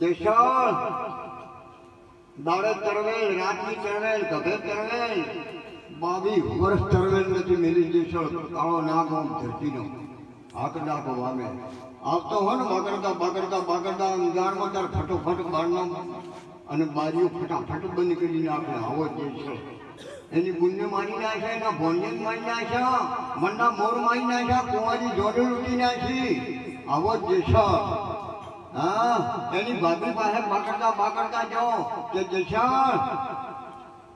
દેશળ દાડે તરવેલ, રાતની તરવેલ, ગભે તરવેલ, 22 વર્ષ તરવેલ નથી મેલી દેશળ કાળો નાગ આમ ધરતીનો હાથ નાખો વાગે આવતો હોય ને બાગડતા અંધારમાં તાર ફટોફટ બારનો અને બારીઓ ફટાફટ બંધ કરી નાખે. આવો દેશળ એની ગુણને મારી નાખે, એના ભોંડને મારી નાખ્યા, મનના મોર મારી નાખ્યા, કુંવારી જોડે લૂટી નાખી. આવો દેશળ. હા, એની ભાભી પાસે બાગડતા જાઓ કે દેશળ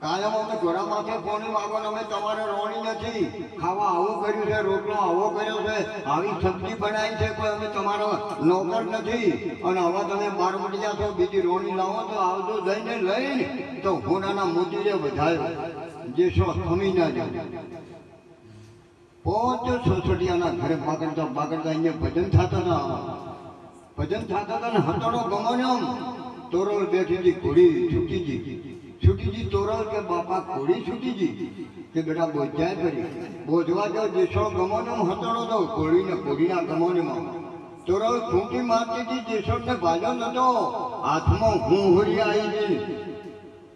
કાયમ અમે ઘોડા માથે પોણી વાગો, અમે તમારે રોણી નથી, ખાવા આવું કર્યું છે, રોટલો આવો કર્યો છે, આવી સબ્જી બનાવી છે, કોઈ અમે તમારો નોકર નથી, અને હવે તમે બાર મળી છો, બીજી રોણી લાવો તો આવજો જઈને લઈને તો ઘોડાના મોતીરે વધાયો જેસો ખમી ના જાય. પોતે સોસઠિયાના ઘરે બાગડતા અહીંયા ભજન થતા હતા ને હતડો ગમોન્યો. તોરલ બેઠી હતી, ઘોડી છૂટીજી તોરલ કે બાપા ઘોડી છૂટીજી કે બેટા બોજાય કરી બોજવા જો જેસો ગમોન્યો હતડો તો ઘોડીના ગમોન્યમાં તોરલ ખૂંટી મારતી હતી. જેસો ને ભાજો નતો, હાથમાં હું હોરી આવી ગઈ.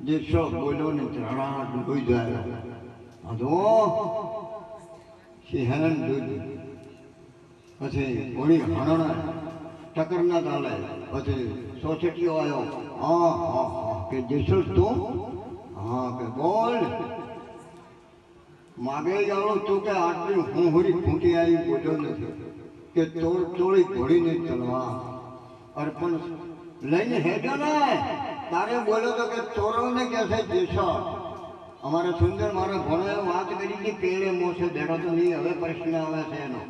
જેસો બોલ્યો ને ધરાણા ડૂબી જાય. હતો સિંહણ દૂધ પછી ઘોડી હણણ ટક્કર ના ચાલે. પછી સોસાયટીઓ આવ્યો. હા કે જેસલ તું? હા કે બોલ માગે જાણો તું કે આટલી હું હોરી ખૂંટી આવી બોલ્યો નથી કે તોડી ઘોડીને ચલવા અર્પણ લઈને હેજો ને તારે બોલ્યો તો કે ચોરો ને કે છે જેસો. અમારે સુંદર મારો ભણો વાત કરી હતી પેલે મોસે બેઠો તો નહીં, હવે પ્રશ્ન આવે છે એનો.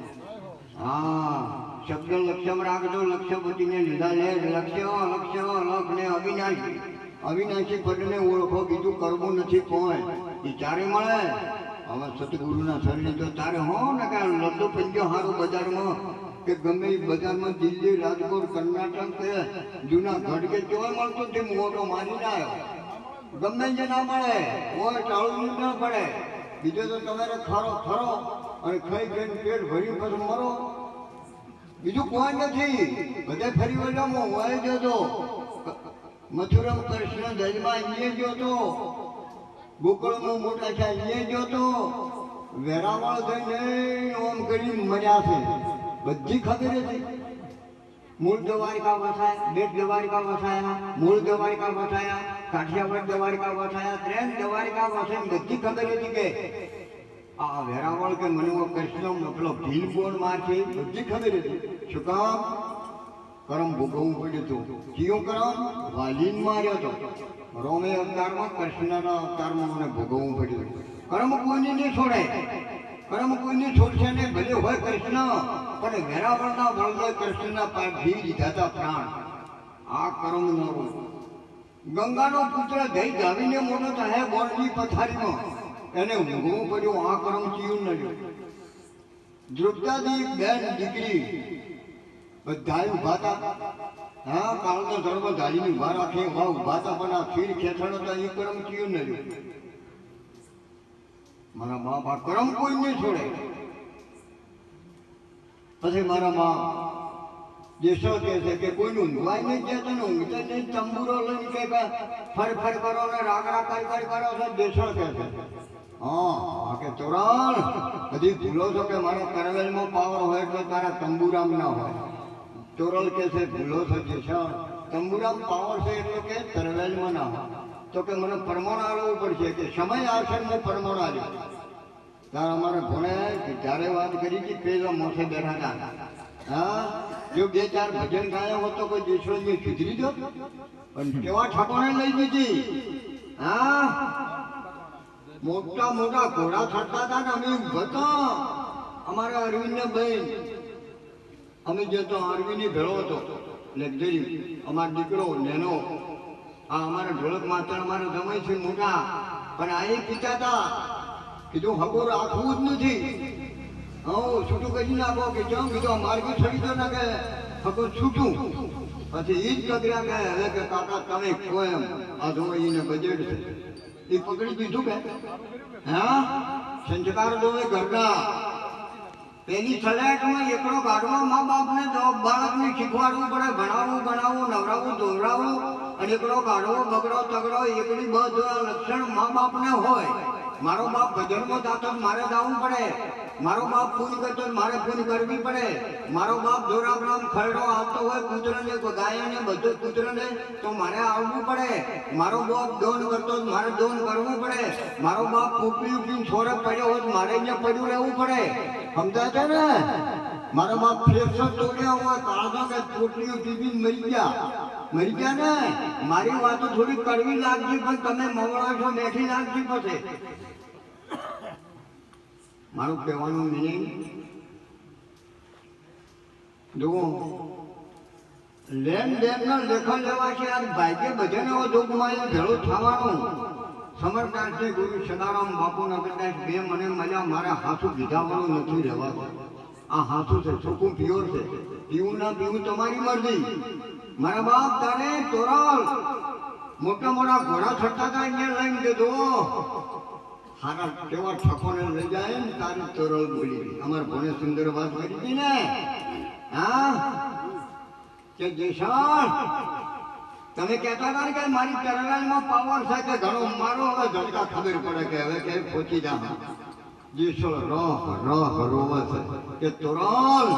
હા, શબ્દ લક્ષ્યમ રાખજો, લક્ષ્યપતિને લીધા લે. લક્ષ્ય લખ ને અવિનાશી પદને ઓળખો, બીજું કરવું નથી કોઈ. એ ચારે મળે. હવે સતગુરુના શરીર તો તારે હો ને કે લડ્ડુ પંજો હારું બજારમાં કે ગમે એ બજારમાં દિલ્હી, રાજકોટ, કર્ણાટક કે જૂનાગઢ કે જોવા મળતું તે મોટો મારીને આવ્યો. ગમે જે ના મળે કોઈ ટાળવું ના પડે. બીજો તો તમારે ખરો અને ખાઈ ખાઈને પેટ ભરી પછી મરો, બીજું કોઈ નથી. બધે ફરી વળ્યો હું હોય જતો મથુરમ કૃષ્ણ જજમાં અહીંયા ગયો તો, ગોકળમાં મોટા છે અહીંયા ગયો તો, વેરાવળ થઈને ઓમ કરી મર્યા છે. બધી ખબર હતી. મૂળ દ્વારિકા વસાયા, બેટ દ્વારિકા વસાયા, મૂળ દ્વારિકા વસાયા, કાઠિયાવાડ દ્વારિકા વસાયા, ટ્રેન દ્વારિકા વસાઈ. બધી ખબર હતી કે આ વેરાવળ કે મને કૃષ્ણ મતલબ ભીલ બોલ માર છે. બધી ખબર હતી. શું કામ? કરમ ભોગવવું પડ્યું હતું. કયું કરમ? વાલીન માર્યો હતો. રોમે અવતારમાં, કૃષ્ણના અવતારમાં મને ભોગવવું પડ્યું. કર્મ કોઈને નહીં છોડે, કર્મ કોઈને છોડશે ને ભલે હોય કૃષ્ણ, પણ વેરાવળના વળગે કૃષ્ણના પાઠથી લીધા હતા પ્રાણ. આ કર્મ નો ગંગાનો પુત્ર દઈ જાવીને મોટો થાય બોળની પથારીમાં, એને ઊંઘવું પડ્યું. આ કર્મ ચીયું નડ્યું. દ્રુપદાદી બેન દીકરી બધા ઉભા હતા. હા, કાળનો ધર્મ ધારીને ઉભા રાખે એવા ઉભા હતા, પણ આ ખીર ખેંચણ હતા. એ કર્મ ચીયું નડ્યું. મારા મા બાપ કર્મ કોઈ નહીં છોડે. પછી મારા મા જેસો કહે છે કે કોઈનું ઊંઘવાય નહીં કહેતો ને ઊંઘતો નહીં, તંબુરો લઈને કે ફર કરો ને રાગડા કરી કરો છો. જેસો કહે છે હા કે તોરણ બધી ભૂલો છો કે મારા કરવેલમાં પાવર હોય એટલે તારા તંબુરામ ના હોય. તોરલ કે છે ભૂલો છો જેસો, તંબુરામ પાવર છે એટલે કે તરવેલમાં ના હોય. તો કે મને પરમાણ આવવું પડશે કે સમય આવશે હું પરમાણ આવ્યો. ત્યારે અમારે ભણે જ્યારે વાત કરી હતી પેલા મોસે બેઠા હતા. હા, જો 2-4 ભજન ગાયા હોત તો કોઈ દેશોને સુધરી દો, પણ કેવા ઠાકોરે લઈ દીધી. હા, મોટા ઘોડા થતા હતા ને અમે હતા. અમારા અરવિંદને બહેન અમે જતો અરવિંદની ભેળો હતો લક્ઝરી. અમારો દીકરો નેનો, આ અમારા ઢોલક માત્ર અમારા જમાઈ છે મોટા, પણ આ એ પીતા હતા. કીધું હગોર આખવું જ નથી. હું છૂટું કરી નાખો કે જાઉં. કીધું માર્ગી છડી દો ને કે હગોર છૂટું. પછી એ જ કગર્યા કે હવે કે કાકા તમે કહો એમ આ જોઈને બજેટ છે એ પકડી દીધું કે હા સંસ્કાર જોવે ઘરના પેલી સલાટમાં એકડો કાઢવા મા બાપને તો બાળકને શીખવાડવું પડે, ભણાવવું ગણાવવું, નવરાવવું ધોવરાવવું, અને એકડો કાઢવો બગડો તગડો એકડી બધું લક્ષણ મા બાપને હોય. મારો બાપ ભજનમાં જાતો મારે જવું પડે, મારો બાપ પૂજ કરતો મારે પૂજ કરવી પડે, મારો બાપ દોરાગ્રામ ખરડો આવતો હોય કૂતરાને ગાયને બધું કૂતરાને તો મારે આવવું પડે, મારો બાપ દોન કરતો મારે દોન કરવું પડે, મારો બાપ પોપલી ઉઠીને છોરે પડ્યો હોય મારે અહીંયા પડ્યું રહેવું પડે. સમજાય છે ને? મારો બાપ ફેફસો તોડ્યા હોય કાળા કે પોટલીઓ પીપીને મરી ગયા ને. મારી વાતો થોડી કડવી લાગતી પણ તમે મવડા છો મેઠી લાગતી પછી. મારું કહેવાનું મિનિંગ જુઓ, લેન દેનના લેખન લેવા છે આ ભાગ્ય બધાને દુઃખમાં ભેળું થવાનું. સમરદાસજી ગુરુ સદારામ બાપુના કદાચ બે મને મળ્યા, મારા હાથું દીધાવાનું નથી રહેવાતું. આ હાથું છે, ચોખ્ખું પ્યોર છે, પીવું ના પીવું તમારી મરજી. મારા બાપ તારે તોરલ મોટા મોટા ઘોડા છટતા હતા અહીંયા લઈને દેજો. હારા કેવા ઠકોને લઈ જાય ને તારી તોરલ બોલી. અમારે ભણે સુંદર વાત કરી હતી ને, હા કે જેસણ તમે કહેતા હતા કે મારી તરવાલમાં પાવર છે કે ઘણો મારો. હવે ઝટકા ખબર પડે કે હવે કે પહોંચી જા. જેસળ રોવે છે કે તોરલ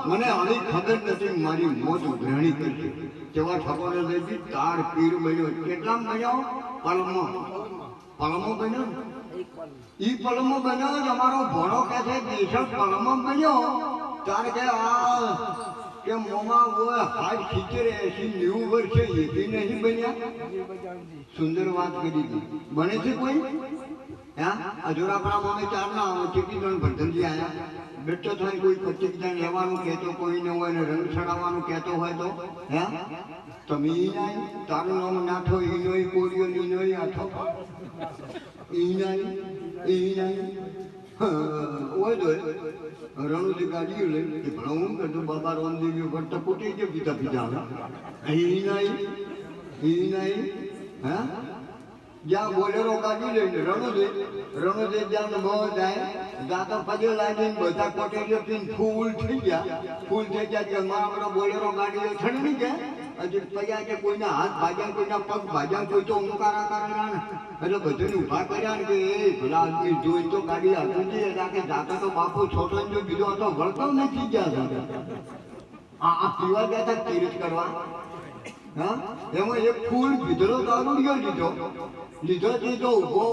મને આવી ખબર નથી મારી મોજ ગ્રહણી કરશે. કેવા ઠકોને લઈ ગઈ તાર પીર બન્યો. કેટલામ બન્યો? પલમો બન્યો. ઈ પલમો બન્યો જ અમારો ભણો કે છે જેસળ પલમો બન્યો. તાર કે આ કે મોમાં હોય 70, 80, 90 વર્ષે એવી નહીં બન્યા. સુંદર વાત કરી હતી. બને છે કોઈ? હા અજોરાપડા અમે 4 ના આવે કેટલી જણ ભરતનજી આવ્યા. બેઠો થાય કોઈ 25 જણ લેવાનું કહેતો કોઈને હોય ને રંગ ચડાવવાનું કહેતો હોય તો હે તમે ઈ નાઈ તારું નામ નાઠો ઈ નોઈ કોરિયો ની નોઈ આઠો ઈ નાઈ ઓય દો રણુજી ગાડીઓ લઈ ભણવું કરતું બાબા રામદેવી ઉપર તો કુટી કે પીતા ઈ નાઈ હા જ્યાં બોલેરો ગાડી લઈને રણુજી જ્યાં બહુ જાય જાતો પગે લાગીને બધા કોટેરીઓ પીને ફૂલ થઈ ગયા કે મારા બોલેરો ગાડીઓ છડી ગયા હજી પગ્યા કે કોઈના હાથ ભાગ્યા કોઈના પગ ભાગ્યા કોઈ તો ઊંકારા કરેલા ને એટલે બધાને ઊભા કર્યા ને કે એ ભલા આદમી જોઈ તો ગાડી હતું જ કે જાતો તો બાપુ છોટો જો બીજો હતો વળતો નથી ગયા આ પીવા ગયા હતા તીરથ કરવા. હા એમાં એક ફૂલ ભીધરો દારૂડિયો લીધો ઉભો